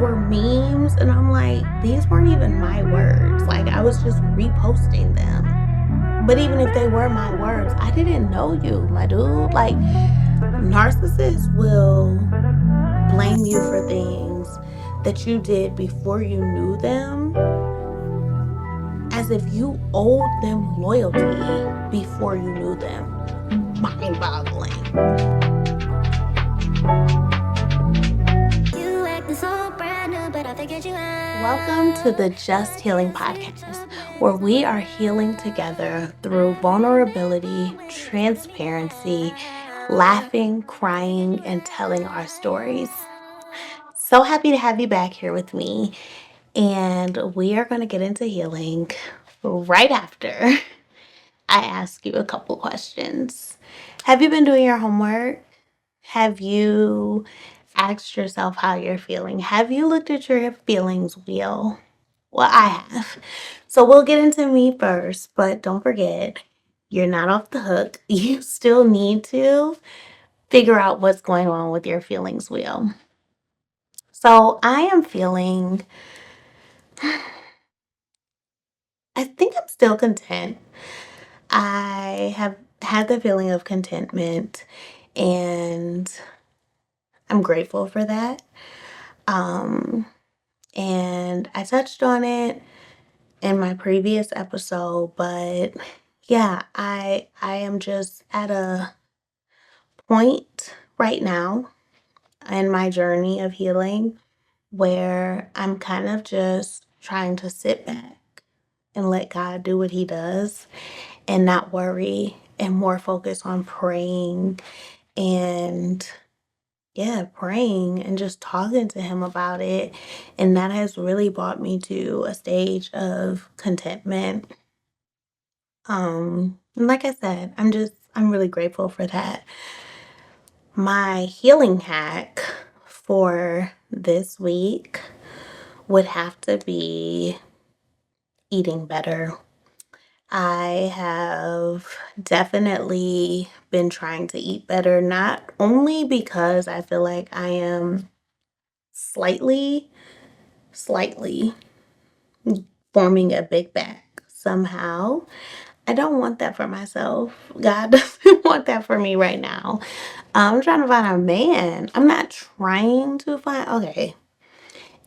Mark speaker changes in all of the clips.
Speaker 1: were memes, and I'm like, these weren't even my words. Like, I was just reposting them. But even if they were my words, I didn't know you, my dude. Like, narcissists will blame you for things that you did before you knew them, as if you owed them loyalty before you knew them. Mind boggling. Welcome to the Just Healing Podcast, where we are healing together through vulnerability, transparency, laughing, crying, and telling our stories. So happy to have you back here with me, and we are going to get into healing right after I ask you a couple questions. Have you been doing your homework? Have you asked yourself how you're feeling? Have you looked at your feelings wheel? Well, I have. So we'll get into me first, but don't forget, you're not off the hook. You still need to figure out what's going on with your feelings wheel. So I am feeling, I think I'm still content. I have had the feeling of contentment, and I'm grateful for that. And I touched on it in my previous episode, but yeah, I am just at a point right now in my journey of healing where I'm kind of just trying to sit back and let God do what he does and not worry, and more focus on praying and praying and just talking to him about it. And that has really brought me to a stage of contentment. And like I said, I'm really grateful for that. My healing hack for this week would have to be eating better. I have definitely been trying to eat better, not only because I feel like I am slightly forming a big back somehow. I don't want that for myself. God doesn't want that for me right now. I'm trying to find a man. I'm not trying to find, okay.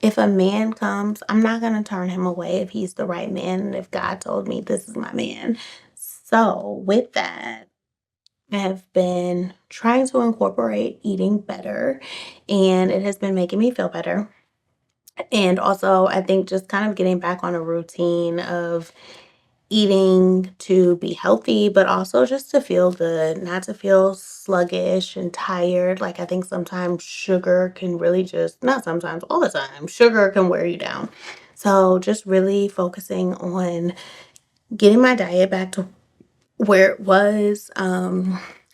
Speaker 1: If a man comes, I'm not going to turn him away if he's the right man and if God told me this is my man. So, with that, I have been trying to incorporate eating better, and it has been making me feel better. And also, I think just kind of getting back on a routine of eating to be healthy, but also just to feel good, not to feel sluggish and tired. Like, I think sometimes sugar can really just, not sometimes, all the time, sugar can wear you down. So, just really focusing on getting my diet back to where it was,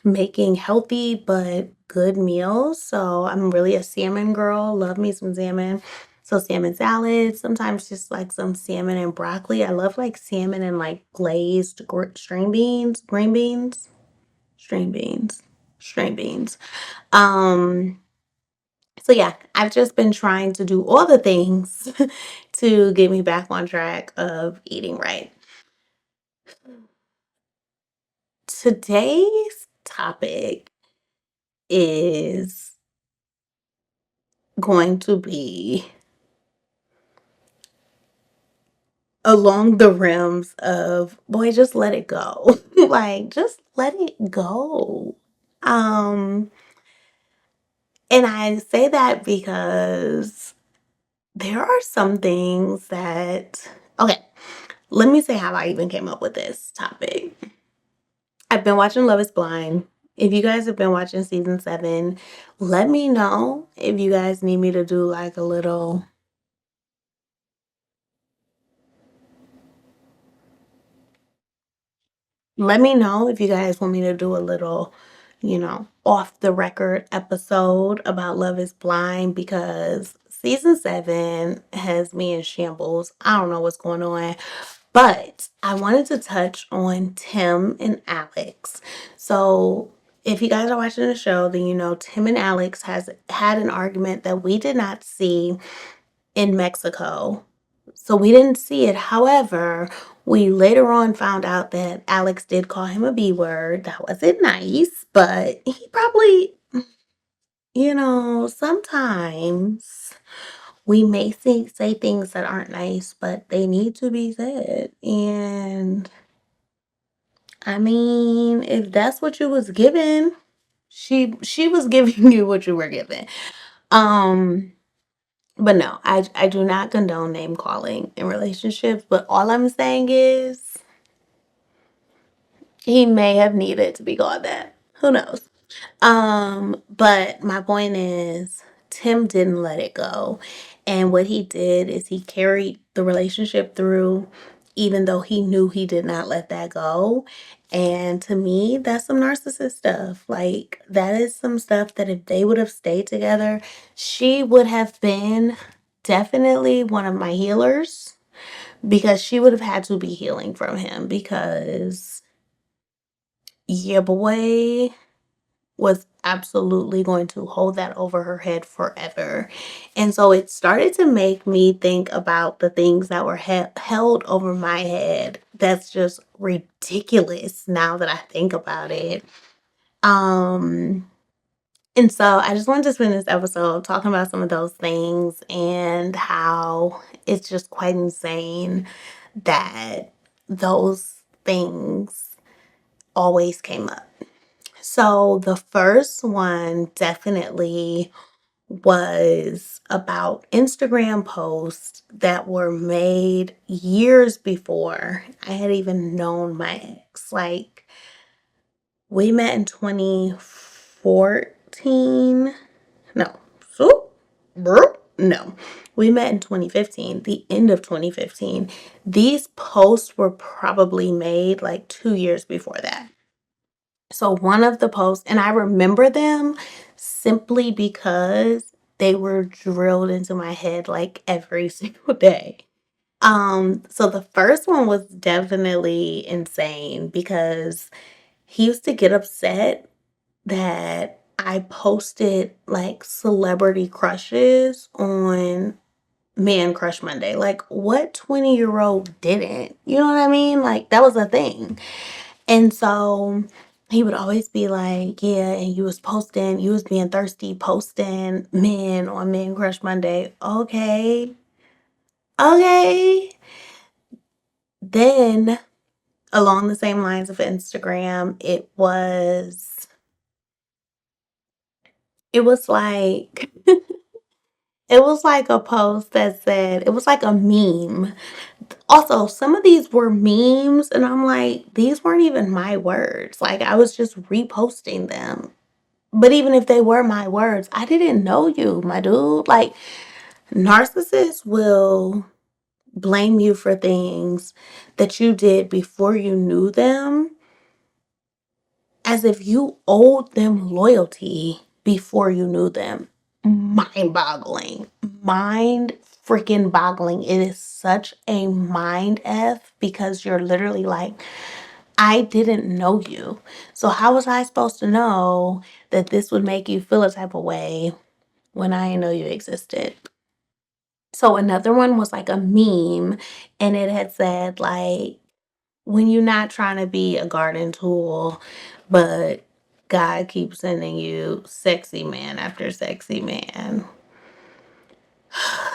Speaker 1: making healthy but good meals. So I'm really a salmon girl. Love me some salmon. So salmon salad, sometimes just like some salmon and broccoli. I love like salmon and like glazed string beans, green beans, string beans. Um, so yeah, I've just been trying to do all the things to get me back on track of eating right. Today's topic is going to be along the rims of, boy, just let it go. Like, just let it go. Um, and I say that because there are some things that, okay, let me say how I even came up with this topic. I've been watching Love is Blind. If you guys have been watching season 7, let me know if you guys need me to do like a little. Let me know if you guys want me to do a little, off the record episode about Love is Blind, because season 7 has me in shambles. I don't know what's going on. But I wanted to touch on Tim and Alex. So if you guys are watching the show, then you know Tim and Alex has had an argument that we did not see. in Mexico. So we didn't see it. However, we later on found out that Alex did call him a B word. That wasn't nice, but he probably, sometimes we may say things that aren't nice, but they need to be said. And I mean, if that's what you was given, she was giving you what you were given. Um, but no, I do not condone name calling in relationships, but all I'm saying is he may have needed to be called that. Who knows? But my point is, Tim didn't let it go. And what he did is he carried the relationship through, even though he knew he did not let that go. And to me, that's some narcissist stuff. Like, that is some stuff that if they would have stayed together, she would have been definitely one of my healers because she would have had to be healing from him because, yeah, boy was absolutely going to hold that over her head forever. And so it started to make me think about the things that were held over my head. That's just ridiculous now that I think about it. Um and so I just wanted to spend this episode talking about some of those things and how it's just quite insane that those things always came up. So the first one definitely was about Instagram posts that were made years before I had even known my ex. Like, we met in 2014. No. So, no. We met in 2015, the end of 2015. These posts were probably made like 2 years before that. So one of the posts, and I remember them simply because they were drilled into my head like every single day. So the first one was definitely insane because he used to get upset that I posted like celebrity crushes on Man Crush Monday. Like, what 20-year-old didn't? You know what I mean? Like, that was a thing. And so he would always be like, yeah, and you was being thirsty, posting men on Men Crush Monday. Okay. Okay. Then, along the same lines of Instagram, it was like, it was like a post that said, it was like a meme. Also, some of these were memes, and I'm like, these weren't even my words. Like, I was just reposting them. But even if they were my words, I didn't know you, my dude. Like, narcissists will blame you for things that you did before you knew them as if you owed them loyalty before you knew them. Mind boggling. Mind freaking boggling. It is such a mind F because you're literally like, I didn't know you. So how was I supposed to know that this would make you feel a type of way when I didn't know you existed? So another one was like a meme and it had said like, when you're not trying to be a garden tool, but God keeps sending you sexy man after sexy man.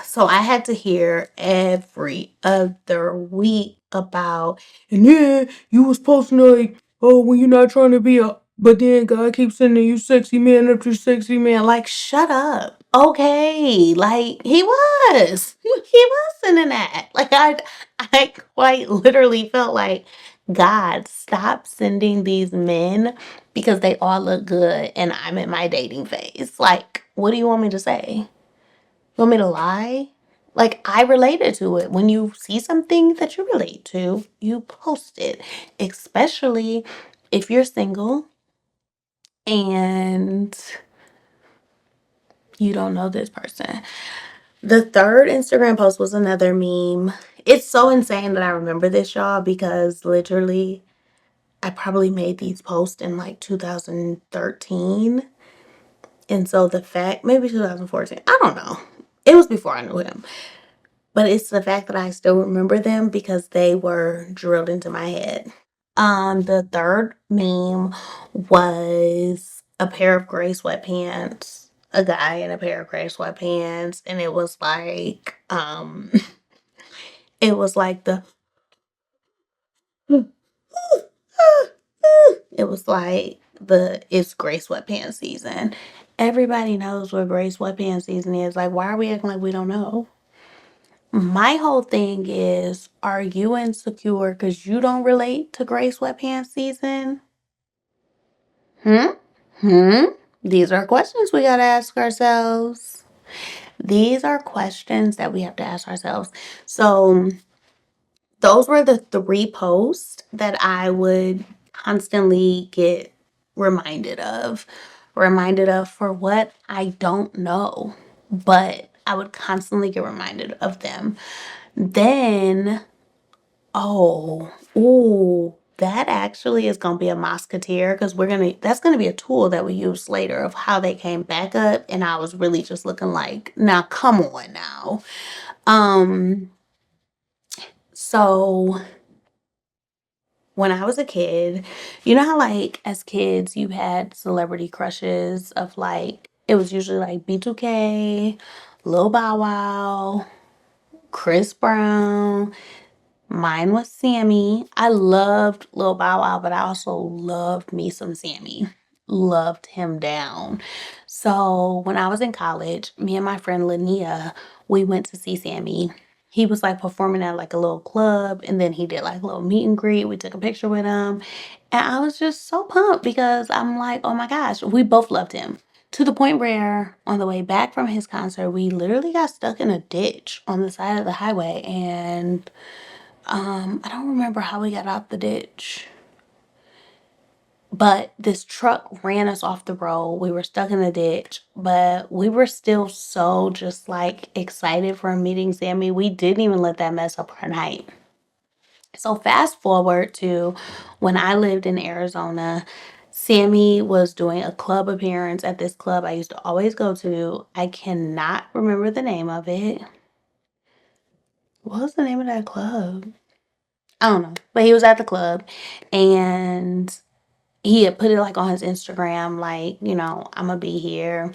Speaker 1: So I had to hear every other week about, and then you was posting like, oh, when you're not trying to be a, but then God keeps sending you sexy man after sexy man. Like, shut up. Okay. Like, he was. He was sending that. Like, I quite literally felt like, God, stop sending these men because they all look good and I'm in my dating phase. Like, what do you want me to say? You want me to lie? Like, I related to it. When you see something that you relate to, you post it. Especially if you're single and you don't know this person. The third Instagram post was another meme. It's so insane that I remember this, y'all, because literally I probably made these posts in like 2013. And so the fact, maybe 2014, I don't know. It was before I knew him. But it's the fact that I still remember them because they were drilled into my head. The third meme was a pair of gray sweatpants, a guy in a pair of gray sweatpants, and it was like, it was like the, it was like it's gray sweatpants season. Everybody knows what gray sweatpants season is. Like, why are we acting like we don't know? My whole thing is, are you insecure because you don't relate to gray sweatpants season? Hmm? Hmm? These are questions we gotta ask ourselves. These are questions that we have to ask ourselves. So, those were the three posts that I would constantly get reminded of. Reminded of for what I don't know, but I would constantly get reminded of them. Then, oh, ooh, that actually is gonna be a musketeer because that's gonna be a tool that we use later of how they came back up, and I was really just looking like, now come on now. Um, so when I was a kid, you know how like as kids you had celebrity crushes of like it was usually like B2K, Lil Bow Wow, Chris Brown. Mine was Sammy. I loved Lil Bow Wow, but I also loved me some Sammy. Loved him down. So when I was in college, me and my friend Linnea, we went to see Sammy. He was like performing at like a little club, and then he did like a little meet and greet. We took a picture with him. And I was just so pumped because I'm like, oh my gosh, we both loved him. To the point where on the way back from his concert, we literally got stuck in a ditch on the side of the highway, and I don't remember how we got out the ditch, but this truck ran us off the road. We were stuck in the ditch, but we were still so just like excited for meeting Sammy. We didn't even let that mess up our night. So fast forward to when I lived in Arizona, Sammy was doing a club appearance at this club I used to always go to. I cannot remember the name of it. What was the name of that club? I don't know. But he was at the club, and he had put it like on his Instagram, like, I'm gonna be here.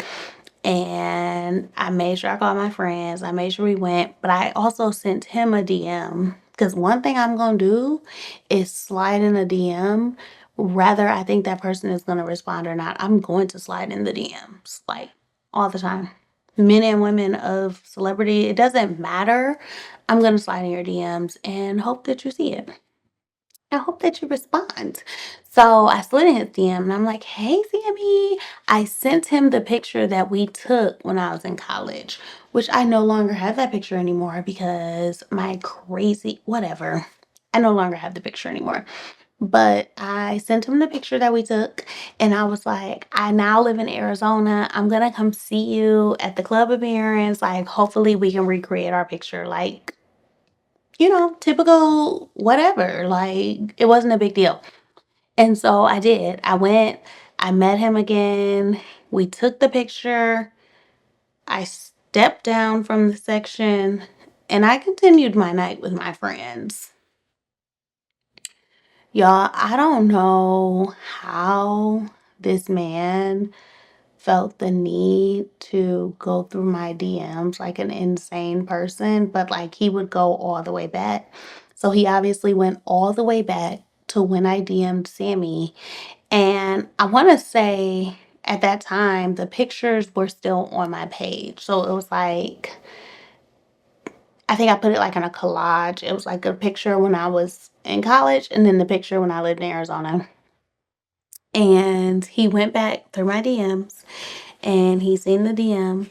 Speaker 1: And I made sure I called my friends. I made sure we went, but I also sent him a DM because one thing I'm gonna do is slide in a DM. Whether I think that person is gonna respond or not, I'm going to slide in the DMs like all the time. Men and women of celebrity, it doesn't matter. I'm gonna slide in your DMs and hope that you see it. I hope that you respond. So I slid in his DM and I'm like, hey, Sammy. I sent him the picture that we took when I was in college, which I no longer have that picture anymore because my crazy, whatever. I no longer have the picture anymore. But I sent him the picture that we took, and I was like, I now live in Arizona. I'm gonna come see you at the club appearance. Like, hopefully, we can recreate our picture. Like, typical whatever. Like, it wasn't a big deal. And so I did. I went, I met him again. We took the picture. I stepped down from the section and I continued my night with my friends. Y'all, I don't know how this man felt the need to go through my DMs like an insane person, but like he would go all the way back. So he obviously went all the way back to when I DM'd Sammy. And I want to say at that time, the pictures were still on my page. So it was like, I think I put it like in a collage. It was like a picture when I was in college and then the picture when I lived in Arizona. And he went back through my DMs and he seen the DM.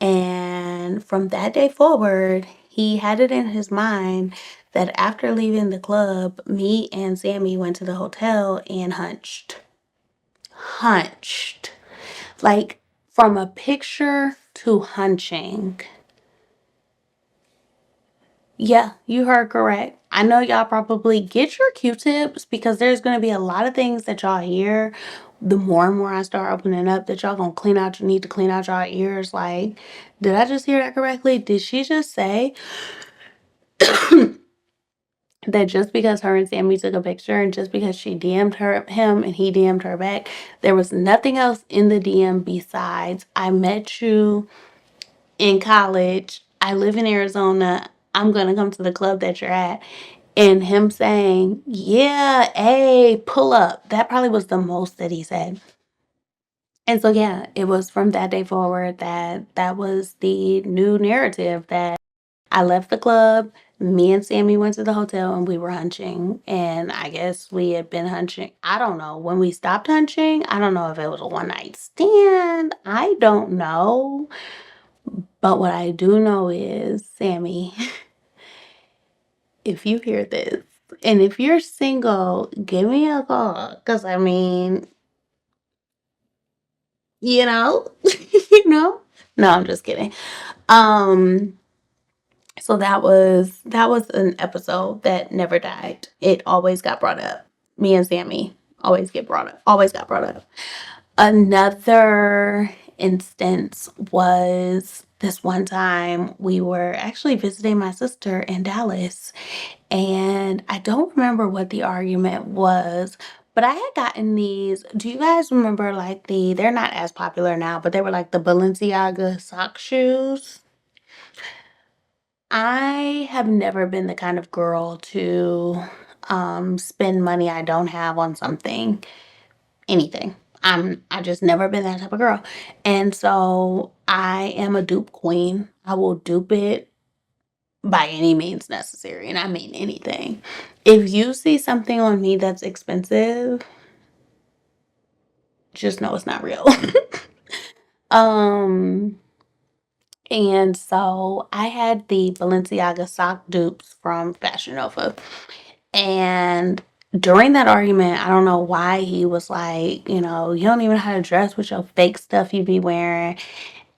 Speaker 1: And from that day forward, he had it in his mind that after leaving the club, me and Sammy went to the hotel and hunched. Hunched. Like from a picture to hunching. Yeah, you heard correct. I know y'all probably get your Q-tips because there's going to be a lot of things that y'all hear the more and more I start opening up that y'all gonna need to clean out y'all ears. Like, did I just hear that correctly? Did she just say that just because her and Sammy took a picture and just because she DM'd him and he DM'd her back, there was nothing else in the DM besides, I met you in college, I live in Arizona, I'm gonna come to the club that you're at. And him saying, yeah, hey, pull up. That probably was the most that he said. And so, yeah, it was from that day forward that was the new narrative, that I left the club. Me and Sammy went to the hotel and we were hunching. And I guess we had been hunching. I don't know. When we stopped hunching, I don't know if it was a one night stand. I don't know. But what I do know is, Sammy, if you hear this, and if you're single, give me a call. Because, I mean, you know, you know? No, I'm just kidding. Um, So that was an episode that never died. It always got brought up. Me and Sammy always got brought up. Another instance was this one time we were actually visiting my sister in Dallas, and I don't remember what the argument was, but I had gotten these. Do you guys remember, like, they're not as popular now, but they were like the Balenciaga sock shoes? I have never been the kind of girl to spend money I don't have on something, anything. I just never been that type of girl. And so I am a dupe queen. I will dupe it by any means necessary, and I mean anything. If you see something on me that's expensive, just know it's not real. um And so I had the Balenciaga sock dupes from Fashion Nova. And during that argument, I don't know why he was like, you don't even know how to dress with your fake stuff you be wearing.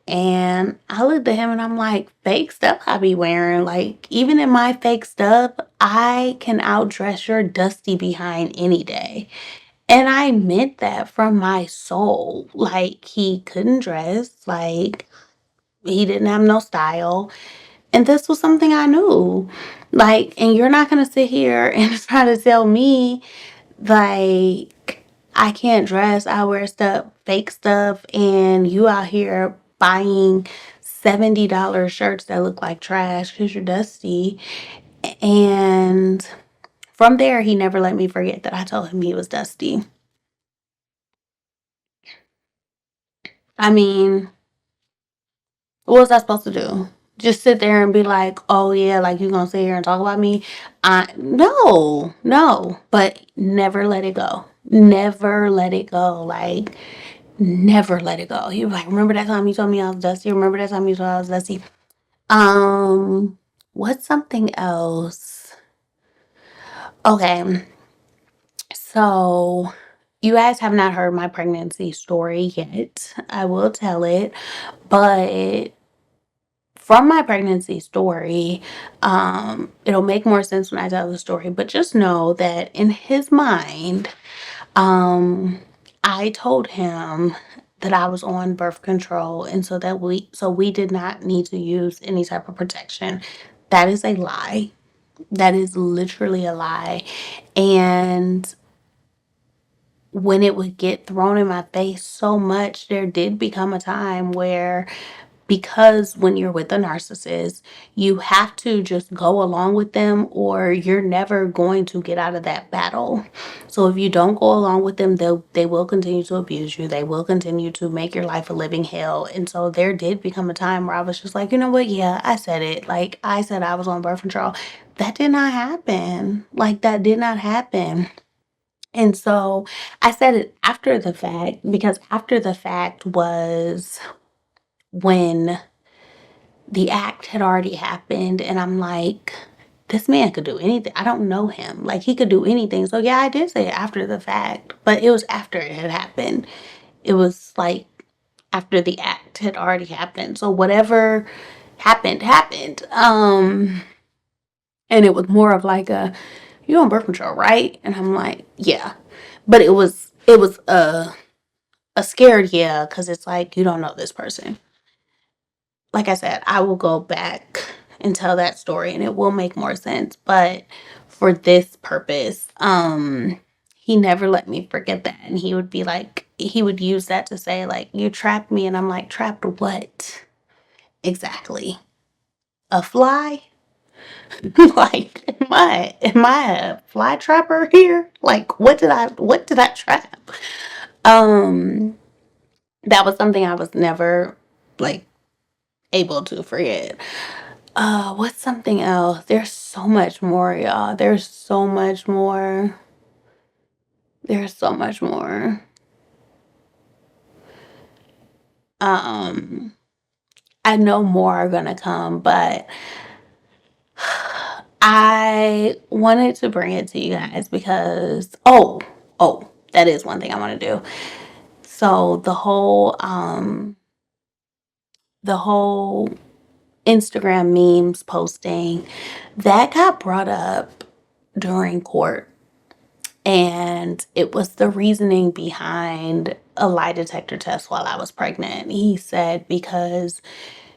Speaker 1: And I looked at him and I'm like, fake stuff I be wearing. Like, even in my fake stuff, I can outdress your dusty behind any day. And I meant that from my soul. Like, he couldn't dress. Like, he didn't have no style. And this was something I knew. Like, and you're not going to sit here and try to tell me, like, I can't dress, I wear stuff, fake stuff, and you out here buying $70 shirts that look like trash because you're dusty. And from there, he never let me forget that I told him he was dusty. I mean, what was I supposed to do? Just sit there and be like, oh yeah, like you gonna sit here and talk about me? No. But never let it go. Never let it go. Like, never let it go. He was like, remember that time you told me I was dusty? Remember that time you told me I was dusty? What's something else? Okay. So you guys have not heard my pregnancy story yet. I will tell it, but from my pregnancy story, it'll make more sense when I tell the story, but just know that in his mind, um, I told him that I was on birth control, and so we did not need to use any type of protection. That is a lie. That is literally a lie. And when it would get thrown in my face so much, there did become a time where, because when you're with a narcissist, you have to just go along with them or you're never going to get out of that battle. So if you don't go along with them, they will continue to abuse you. They will continue to make your life a living hell. And so there did become a time where I was just like, you know what? Yeah, I said it. Like, I said I was on birth control. That did not happen. Like, that did not happen. And so I said it after the fact, because after the fact was when the act had already happened, and I'm like, this man could do anything. I don't know him. Like, he could do anything. So yeah, I did say it after the fact, but it was after it had happened. It was like after the act had already happened. So whatever happened. And it was more of like you on birth control, right? And I'm like, yeah. But it was a scared yeah, because it's like you don't know this person. Like I said, I will go back and tell that story and it will make more sense. But for this purpose, he never let me forget that. And he would be like, he would use that to say, like, you trapped me. And I'm like, trapped what? Exactly. A fly? Like, am I a fly trapper here? Like, what did I trap? Um, that was something I was never like able to forget. What's something else? There's so much more, y'all. There's so much more. There's so much more. Um, I know more are gonna come, but I wanted to bring it to you guys because that is one thing I want to do. So the whole Instagram memes posting that got brought up during court. And it was the reasoning behind a lie detector test while I was pregnant. He said because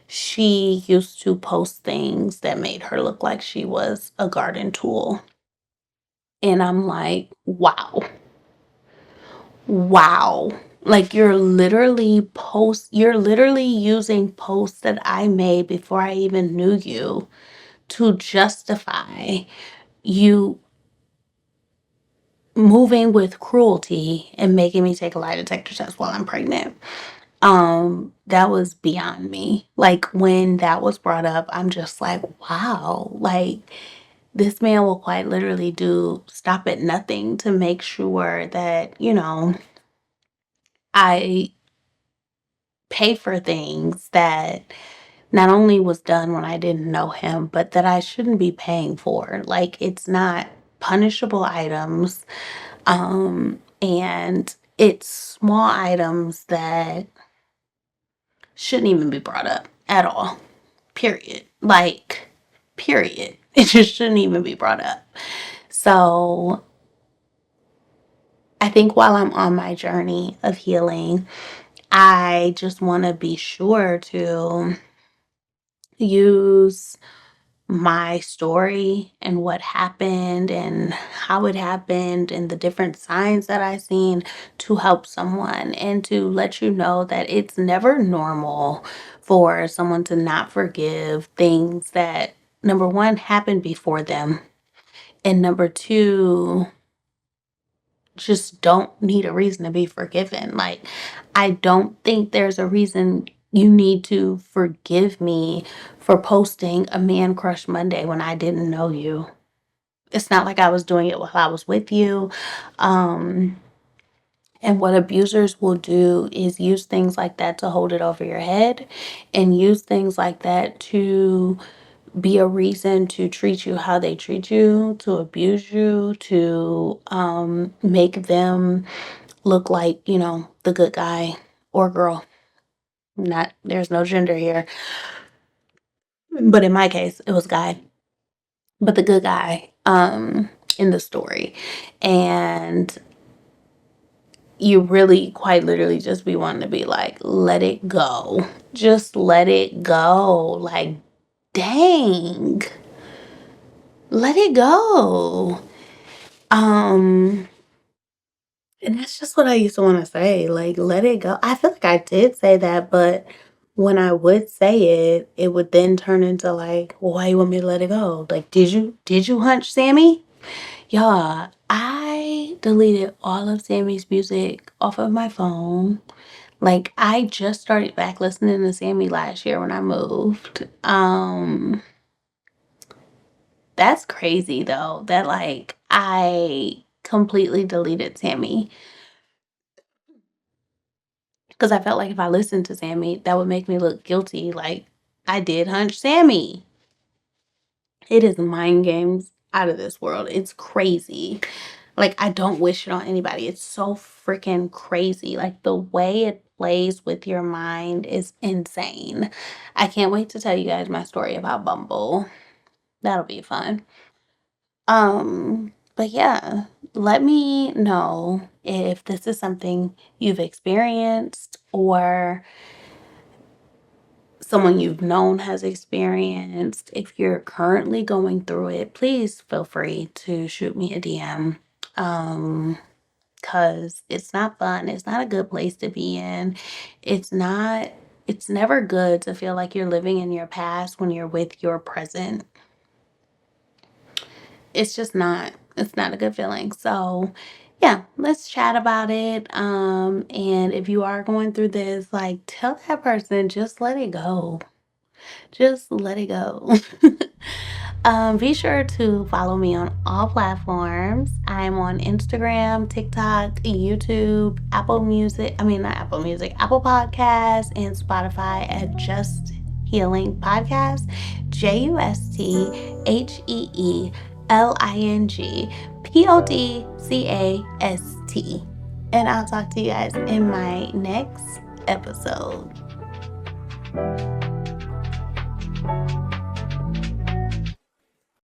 Speaker 1: she used to post things that made her look like she was a garden tool. And I'm like, wow, wow. Like you're literally using posts that I made before I even knew you to justify you moving with cruelty and making me take a lie detector test while I'm pregnant. That was beyond me. Like when that was brought up, I'm just like, wow, like this man will quite literally do stop at nothing to make sure that, I pay for things that not only was done when I didn't know him, but that I shouldn't be paying for. Like it's not punishable items. And it's small items that shouldn't even be brought up at all. Period. Like, period. It just shouldn't even be brought up. So I think while I'm on my journey of healing, I just want to be sure to use my story and what happened and how it happened and the different signs that I seen to help someone and to let you know that it's never normal for someone to not forgive things that number one happened before them and number two just don't need a reason to be forgiven. Like I don't think there's a reason you need to forgive me for posting a man crush Monday when I didn't know you. It's not like I was doing it while I was with you. Um, and what abusers will do is use things like that to hold it over your head and use things like that to be a reason to treat you how they treat you, to abuse you, to make them look like, the good guy or girl. Not there's no gender here. But in my case, it was guy. But the good guy in the story. And you really quite literally just be wanting to be like, let it go. Just let it go. Like, dang. Let it go. Um And that's just what I used to want to say. Like, let it go. I feel like I did say that, but when I would say it, it would then turn into like, well, why you want me to let it go? Like, did you hunch Sammy? Yeah, I deleted all of Sammy's music off of my phone. Like, I just started back listening to Sammy last year when I moved. That's crazy though, that like I completely deleted Sammy. Because I felt like if I listened to Sammy, that would make me look guilty. Like, I did hunch Sammy. It is mind games out of this world. It's crazy. Like, I don't wish it on anybody. It's so freaking crazy. Like, the way it plays with your mind is insane. I can't wait to tell you guys my story about Bumble. That'll be fun. But yeah. let me know if this is something you've experienced or someone you've known has experienced. If you're currently going through it, please feel free to shoot me a DM. Because it's not fun. It's not a good place to be in. It's not, it's never good to feel like you're living in your past when you're with your present. It's just not, it's not a good feeling. So yeah, let's chat about it. And if you are going through this, like, tell that person, just let it go. Just let it go. Be sure to follow me on all platforms. I'm on Instagram, TikTok, YouTube, Apple Music. I mean, not Apple Music, Apple Podcasts, and Spotify at Just Healing Podcast. JustHealingPodcast. And I'll talk to you guys in my next episode.